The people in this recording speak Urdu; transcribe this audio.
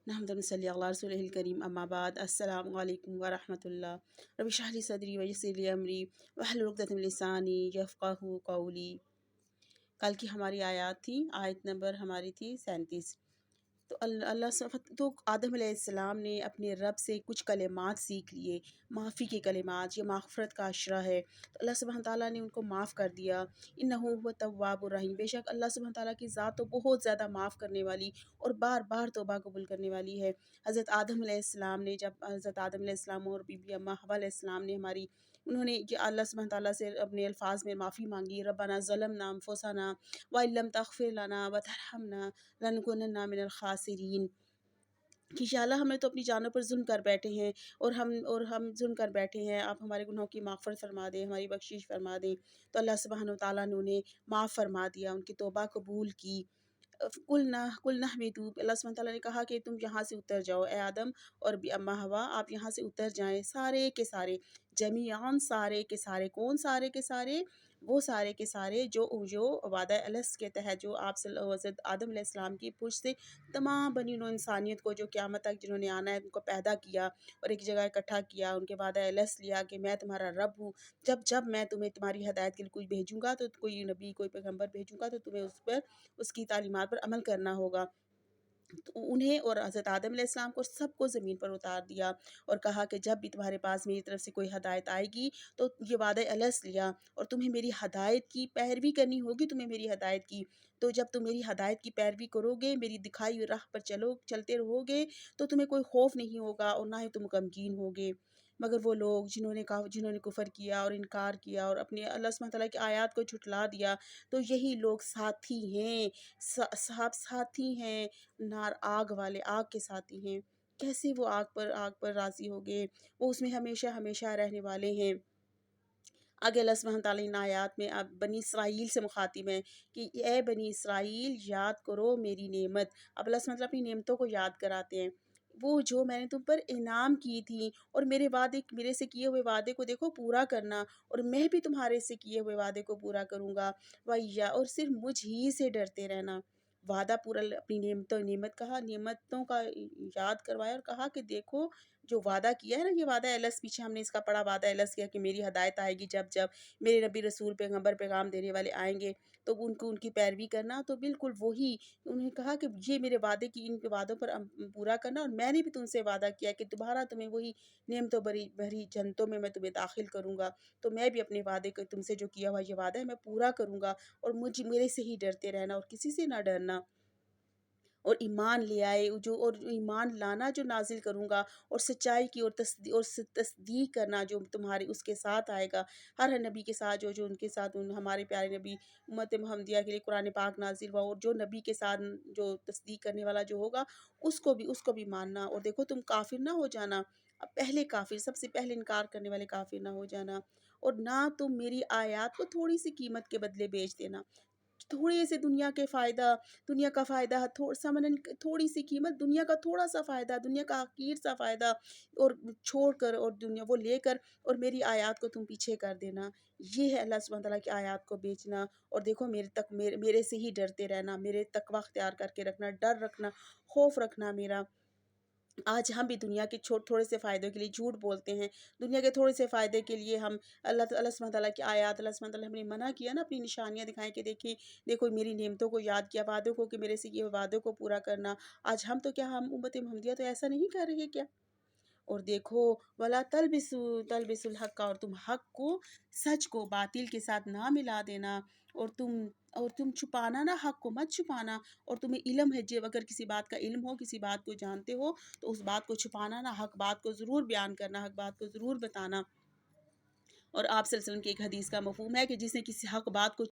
نحمد صلی اللہ رسول کریم اما بعد السلام علیکم ورحمۃ اللہ رب اشرح لی صدری ویسر لی امری واحلل عقدۃ من لسانی یفقہوا قولی۔ کل کی ہماری آیات تھی، آیت نمبر ہماری تھی 37۔ تو تو آدم علیہ السلام نے اپنے رب سے کچھ کلمات سیکھ لیے، معافی کے کلمات، یہ مغفرت کا عشرہ ہے۔ تو اللہ سبحانہ تعالیٰ نے ان کو معاف کر دیا۔ انہ هو التواب الرحیم، بے شک اللہ سبحانہ تعالیٰ کی ذات تو بہت زیادہ معاف کرنے والی اور بار بار توبہ قبول کرنے والی ہے۔ حضرت آدم علیہ السلام نے جب حضرت آدم علیہ السلام اور بی بی اماں حوا علیہ السلام نے انہوں نے یہ اللہ سبحانہ تعالیٰ سے اپنے الفاظ میں معافی مانگی، ربنا ظلمنا انفسنا وان لم تغفر لنا وترحمنا لنکونن من الخاسرین، کہ یا اللہ ہمیں تو اپنی جانوں پر ظلم کر بیٹھے ہیں اور ہم ظلم کر بیٹھے ہیں، آپ ہمارے گناہوں کی مغفرت فرما دیں، ہماری بخشش فرما دیں۔ تو اللہ سبحانہ وتعالیٰ نے انہیں معاف فرما دیا، ان کی توبہ قبول کی۔ قلنا اہبطوا، اللہ سبحانہ تعالیٰ نے کہا کہ تم یہاں سے اتر جاؤ، اے آدم اور اماں حوا آپ یہاں سے اتر جائیں، سارے کے سارے، جمیعاً سارے کے سارے، کون سارے کے سارے؟ وہ سارے کے سارے جو وعدہ الست کے تحت جو آپ حضرت آدم علیہ السلام کی پشت سے تمام بنی نوع انسانیت کو جو قیامت تک جنہوں نے آنا ہے ان کو پیدا کیا اور ایک جگہ اکٹھا کیا، ان کے وعدہ الست لیا کہ میں تمہارا رب ہوں، جب میں تمہیں تمہاری ہدایت کے لیے کوئی بھیجوں گا، تو کوئی نبی کوئی پیغمبر بھیجوں گا، تو تمہیں اس کی تعلیمات پر عمل کرنا ہوگا۔ تو انہیں اور حضرت آدم علیہ السلام کو سب کو زمین پر اتار دیا اور کہا کہ جب بھی تمہارے پاس میری طرف سے کوئی ہدایت آئے گی تو یہ وعدہ الست لیا اور تمہیں میری ہدایت کی پیروی کرنی ہوگی، تمہیں میری ہدایت کی، تو جب تم میری ہدایت کی پیروی کرو گے، میری دکھائی ہوئی راہ پر چلتے رہو گے تو تمہیں کوئی خوف نہیں ہوگا اور نہ ہی تم غمگین ہوگے۔ مگر وہ لوگ جنہوں نے کفر کیا اور انکار کیا اور اپنے اللہ سبحانہ تعالیٰ کی آیات کو جھٹلا دیا، تو یہی لوگ ساتھی ہیں، ساتھی ہیں آگ والے، آگ کے ساتھی ہیں۔ کیسے وہ آگ پر راضی ہو گئے، وہ اس میں ہمیشہ ہمیشہ رہنے والے ہیں۔ آگے اللہ سبحانہ تعالیٰ ان آیات میں اب بنی اسرائیل سے مخاطب ہیں کہ اے بنی اسرائیل یاد کرو میری نعمت۔ اب اللہ سبحانہ تعالیٰ اپنی نعمتوں کو یاد کراتے ہیں، وہ جو میں نے تم پر انعام کی تھی، اور میرے سے کیے ہوئے وعدے کو دیکھو پورا کرنا، اور میں بھی تمہارے سے کیے ہوئے وعدے کو پورا کروں گا، اور صرف مجھ ہی سے ڈرتے رہنا۔ وعدہ پورا، اپنی نعمتوں کا یاد کروایا اور کہا کہ دیکھو جو وعدہ کیا ہے نا، یہ وعدہ الست، پیچھے ہم نے اس کا پڑھا، وعدہ الست کیا کہ میری ہدایت آئے گی، جب میرے نبی رسول پیغمبر پیغام دینے والے آئیں گے تو ان کی پیروی کرنا، تو بالکل وہی انہیں کہا کہ یہ میرے وعدے کی، ان کے وعدوں پر پورا کرنا، اور میں نے بھی تم سے وعدہ کیا کہ تمہیں وہی نعمتوں بھری جنتوں میں تمہیں داخل کروں گا، تو میں بھی اپنے وعدے کو تم سے جو کیا ہوا یہ وعدہ ہے میں پورا کروں گا، اور میرے سے ہی ڈرتے رہنا اور کسی سے نہ ڈرنا، اور ایمان لے آئے اور ایمان لانا جو نازل کروں گا، اور سچائی کی اور تصدیق کرنا جو تمہاری اس کے ساتھ آئے گا، ہر نبی کے ساتھ جو ان کے ساتھ ہمارے پیارے نبی امت محمدیہ کے لیے قرآن پاک نازل ہوا، اور جو نبی کے ساتھ جو تصدیق کرنے والا جو ہوگا اس کو بھی ماننا، اور دیکھو تم کافر نہ ہو جانا، پہلے کافر، سب سے پہلے انکار کرنے والے کافر نہ ہو جانا، اور نہ تم میری آیات کو تھوڑی سی قیمت کے بدلے بیچ دینا، تھوڑے سے دنیا کا فائدہ، تھوڑی سی قیمت، دنیا کا تھوڑا سا فائدہ، دنیا کا حقیر سا فائدہ اور چھوڑ کر، اور دنیا وہ لے کر، اور میری آیات کو تم پیچھے کر دینا، یہ ہے اللہ سبحانہ تعالیٰ کی آیات کو بیچنا، اور دیکھو میرے سے ہی ڈرتے رہنا، میرے تقوی اختیار کر کے رکھنا، ڈر رکھنا، خوف رکھنا میرا۔ آج ہم بھی دنیا کے تھوڑے سے فائدوں کے لیے جھوٹ بولتے ہیں، دنیا کے تھوڑے سے فائدے کے لیے ہم اللہ سبحانہ تعالیٰ کی آیات، اللہ سبحانہ تعالیٰ نے منع کیا نا، اپنی نشانیاں دکھائیں کہ دیکھو میری نعمتوں کو یاد کیا، وعدوں کو کہ میرے سے یہ وعدوں کو پورا کرنا۔ آج ہم امت محمدیہ تو ایسا نہیں کر رہے کیا؟ اور دیکھو ولا تلبسوا الحق، اور تم حق کو، سچ کو باطل کے ساتھ نہ ملا دینا، اور تم چھپانا نا، حق کو مت چھپانا، اور تمہیں علم ہے، جب اگر کسی بات کا علم ہو، کسی بات کو جانتے ہو تو اس بات کو چھپانا نا، حق بات کو ضرور بیان کرنا، حق بات کو ضرور بتانا۔ اور آپ صلی اللہ علیہ وسلم کی ایک حدیث کا مفہوم ہے کہ جس نے کسی حق بات کو